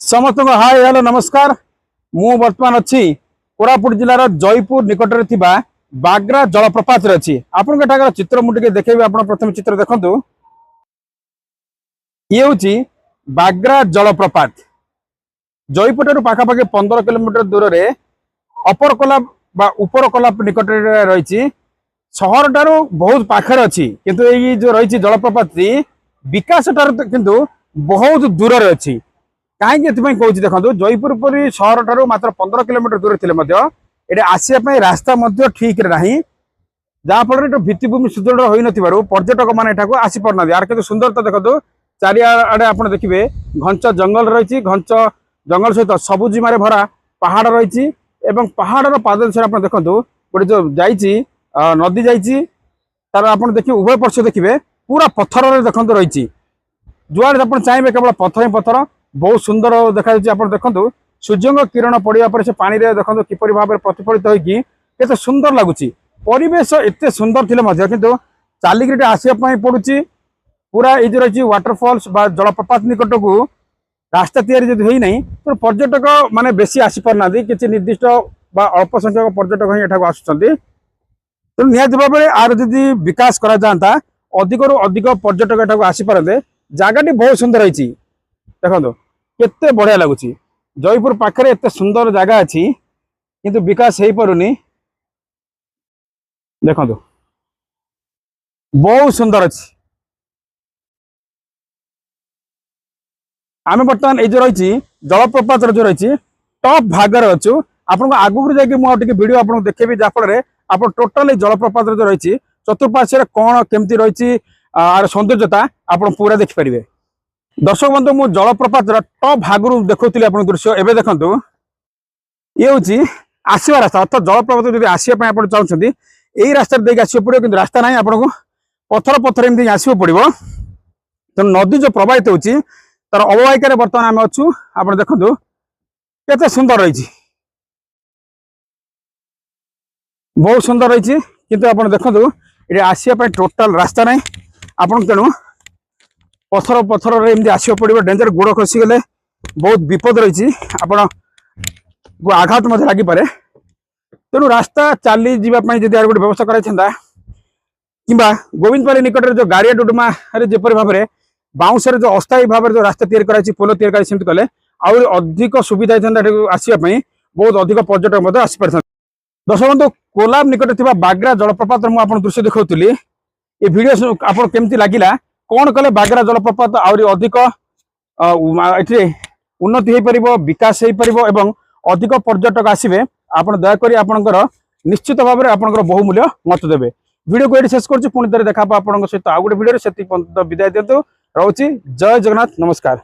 समस्त hi hello नमस्कार। मु वर्तमान अच्छी कोरापुट जिलार जयपुर निकटरे थिबा बाग्रा जलप्रपात अच्छी आपन चित्र मुझे देखेबी। आप प्रथम चित्र देखु ये हूँ बाग्रा जलप्रपात जयपुर पाखापाखि 15 किलोमीटर दूर रे अपर कोलाब बा उपर कोलाब निकट रही सहर टारू बहुत पाखे अच्छी किंतु ये जो रही जलप्रपात विकास ठार किंतु बहुत दूर अच्छी। कहीं कहूँ देखो जयपुर परी सहर ठारू मात्र 15 किलोमीटर दूर थे आसवाई रास्ता ठीक ना जहाँफल भित्तिभूमि सुदृढ़ हो न पर्यटक मैंने आसी पारना यार कि सुंदरता देखो चारिआडे आप देखिए घंच जंगल रही घंच जंगल सहित सबुजिमारे भरा पहाड़ रही पहाड़ पाद आप देखो गोटे जो जाइए नदी जाइए तार आप देखिए उभय पार्श देखिए पूरा पत्थर देखो रही जुआड़े आप चाहिए केवल पत्थर ही पत्थर बहुत सुंदर देखा आप देखो सूर्य किरण पड़ा पर से पानी देखो किपर भाव में प्रतिफलित होते सुंदर लगुच परिवेश एत सुंदर थे कि चलिक आसवाई पड़ुची पूरा ये जो रही वाटरफॉल्स जलप्रपात निकट को रास्ता होना तो पर्यटक माने बेसी आसी पारना किसी निर्दिष्ट अल्प संख्यक पर्यटक ही एठाक आसुच्चंती तो निहत भाव में आर जदि विकास करा जाता अधिक रु अधिक पर्यटक एठाक आसी पारते जगह बहुत सुंदर रही देखो केते बढ़िया लगुच जयपुर पाखे एत सुंदर जगह अच्छी किंतु विकास हो पारुनी देखो बहुत सुंदर अच्छी। आम बर्तमान ये जो रही जलप्रपात जो रही टॉप भागर अच्छु आपको आगुरी जाकि मुझे वीडियो आपको देखेबी जहाँफल आप टोटाल जलप्रपात जो रही चतुर्पार्श्व कौन केमती रही सौंदर्यता आप पूरा देखिपारे। दर्शक बंधु मु जलप्रपात टॉप भागर देखुली आप दृश्य एवं देखु ये हूँ आसवा रास्ता अर्थात जलप्रपात जब आसवाई आप चाहते यही रास्ता देखिए आसो पड़ो कि रास्ता ना आपको पत्थर पत्थर एमती आसो पड़ो तेणु नदी जो प्रवाहित होती तार अववाहिकार बर्तमान आम अच्छु आप देखु केते सुंदर रही बहुत सुंदर रही किंतु आप देखु ये आसवाई टोटाल रास्ता ना आपन तेणु पत्थर पत्थर एमती आसो पड़ो डेंजर गोड़ खसीगले बहुत विपद रही आप आघात लगिपे तेणु रास्ता चली जावाई जब गोटे व्यवस्था कराइंता कि गोविंदपाली निकट जो गाड़िया डुडुमा जपरी भाव में बाउंसर जो अस्थायी भाव में जो रास्ता तैयारी पोल तैयारी कले आहुरी अधिक सुविधा होता आसवाई बहुत अधिक पर्यटक आसीपार। दर्शक बंधु कोलाब निकट थी बाग्रा जलप्रपात मुझे दृश्य देखी ये वीडियो आपको केमती लगिला कौन कले बाग्रा जलप्रपात आहुरी अधिक उन्नति हो पार विकास हो पार एवं अधिक पर्यटक आसवे आप दयाकोरी आपंकर निश्चित भाव में आपंकर बहुमूल्य मत देवे। वीडियो को ये शेष कर पुणी थे देखा आप सहित आउ गोटे वीडियो से विदाय दिंतु रोची जय जगन्नाथ नमस्कार।